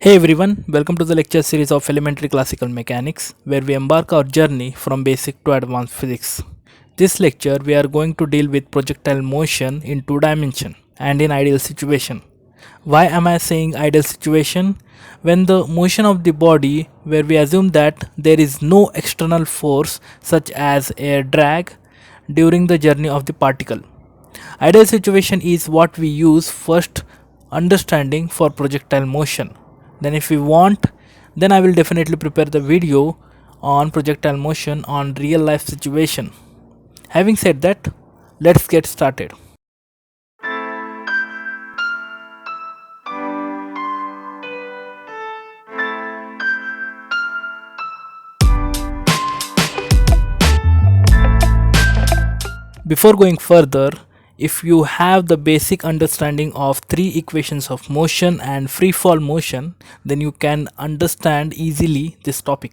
Hey everyone, welcome to the lecture series of Elementary Classical Mechanics, where we embark our journey from basic to advanced physics. This lecture we are going to deal with projectile motion in two dimension and in ideal situation. Why am I saying ideal situation? When the motion of the body, where we assume that there is no external force such as air drag during the journey of the particle. Ideal situation is what we use first understanding for projectile motion. Then if we want, then I will definitely prepare the video on projectile motion on real life situation. Having said that, let's get started. Before going further, if you have the basic understanding of three equations of motion and free fall motion, then you can understand easily this topic.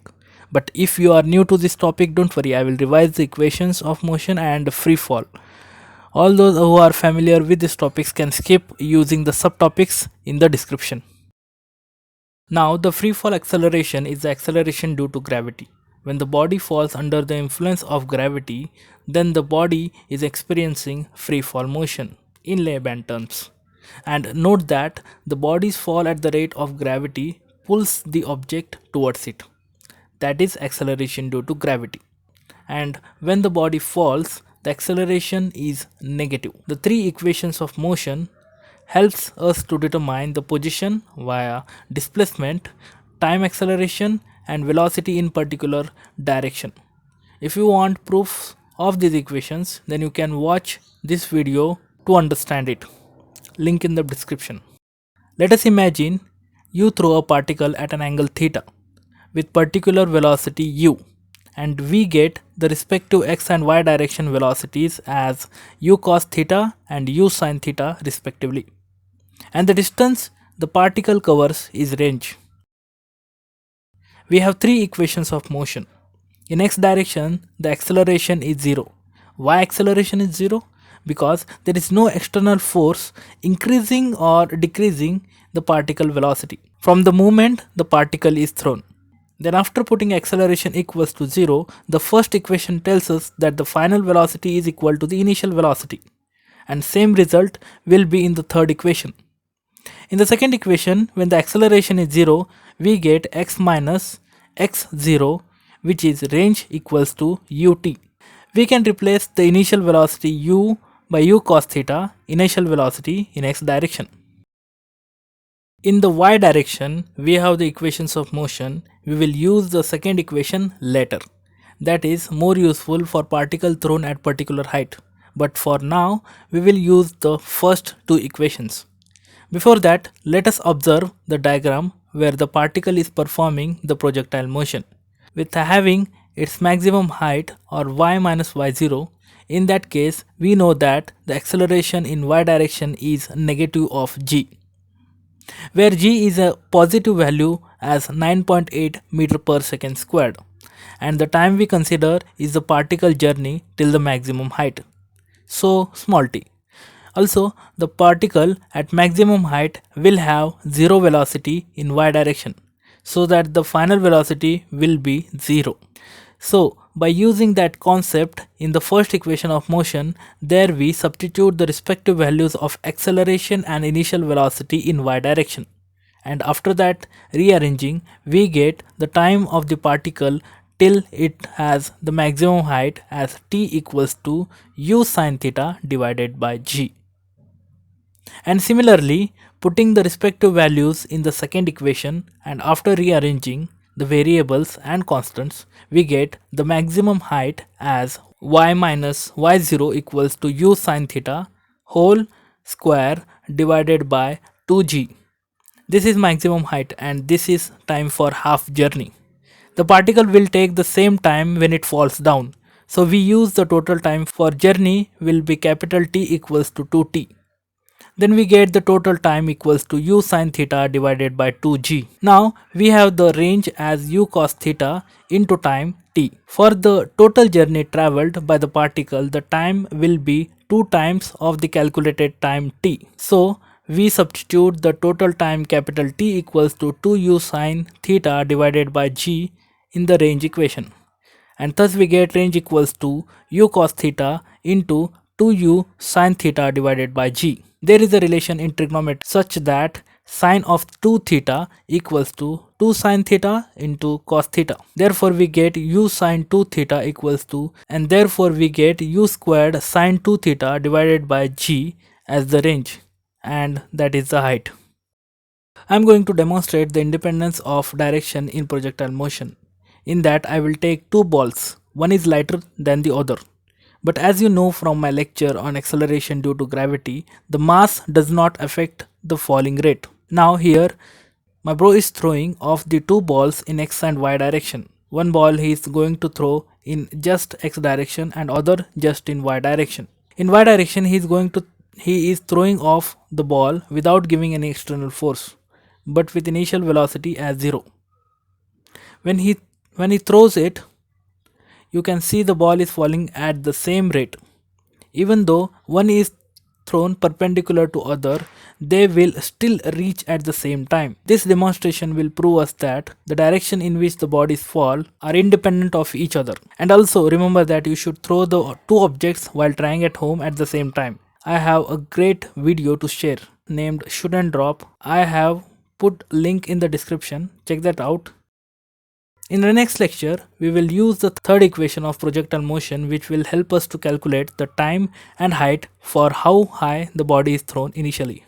But if you are new to this topic, don't worry, I will revise the equations of motion and free fall. All those who are familiar with these topics can skip using the subtopics in the description. Now, the free fall acceleration is the acceleration due to gravity. When the body falls under the influence of gravity, then the body is experiencing free fall motion in layman terms. And note that the body's fall at the rate of gravity pulls the object towards it. That is acceleration due to gravity. And when the body falls, the acceleration is negative. The three equations of motion helps us to determine the position via displacement, time acceleration and velocity in particular direction. If you want proofs of these equations, then you can watch this video to understand it. Link in the description. Let us imagine you throw a particle at an angle theta with particular velocity u, and we get the respective x and y direction velocities as u cos theta and u sin theta respectively. And the distance the particle covers is range. We have three equations of motion. In x direction, the acceleration is 0. Why acceleration is 0? Because there is no external force increasing or decreasing the particle velocity from the moment the particle is thrown. Then after putting acceleration equals to 0, the first equation tells us that the final velocity is equal to the initial velocity. And same result will be in the third equation. In the second equation, when the acceleration is 0, we get x minus x0, which is range equals to ut. We can replace the initial velocity u by u cos theta, initial velocity in x direction. In the y direction, we have the equations of motion. We will use the second equation later. That is more useful for particle thrown at particular height. But for now, we will use the first two equations. Before that, let us observe the diagram where the particle is performing the projectile motion. With having its maximum height or y minus y0, in that case we know that the acceleration in y direction is negative of g, where g is a positive value as 9.8 meter per second squared, and the time we consider is the particle journey till the maximum height, so small t. Also, the particle at maximum height will have zero velocity in y direction, so that the final velocity will be 0. So, by using that concept in the first equation of motion, there we substitute the respective values of acceleration and initial velocity in y direction. And after that rearranging, we get the time of the particle till it has the maximum height as t equals to u sin theta divided by g. And similarly, putting the respective values in the second equation and after rearranging the variables and constants, we get the maximum height as y minus y0 equals to u sin theta whole square divided by 2g. This is maximum height and this is time for half journey. The particle will take the same time when it falls down. So we use the total time for journey will be capital T equals to 2t. Then we get the total time equals to u sin theta divided by 2g. Now we have the range as u cos theta into time t. For the total journey travelled by the particle, the time will be 2 times of the calculated time t. So we substitute the total time capital T equals to 2u sine theta divided by g in the range equation. And thus we get range equals to u cos theta into 2u sine theta divided by g. There is a relation in trigonometry such that sine of 2 theta equals to 2 sine theta into cos theta. Therefore we get u sine 2 theta equals to, and therefore we get u squared sine 2 theta divided by g as the range, and that is the height. I am going to demonstrate the independence of direction in projectile motion. In that I will take two balls, one is lighter than the other. But as you know from my lecture on acceleration due to gravity, the mass does not affect the falling rate. Now here, my bro is throwing off the two balls in x and y direction. One ball he is going to throw in just x direction and other just in y direction. In y direction he is throwing off the ball without giving any external force, but with initial velocity as 0. When he throws it, you can see the ball is falling at the same rate. Even though one is thrown perpendicular to other, they will still reach at the same time. This demonstration will prove us that the direction in which the bodies fall are independent of each other. And also remember that you should throw the two objects while trying at home at the same time. I have a great video to share named Shouldn't Drop. I have put link in the description. Check that out. In the next lecture, we will use the third equation of projectile motion, which will help us to calculate the time and height for how high the body is thrown initially.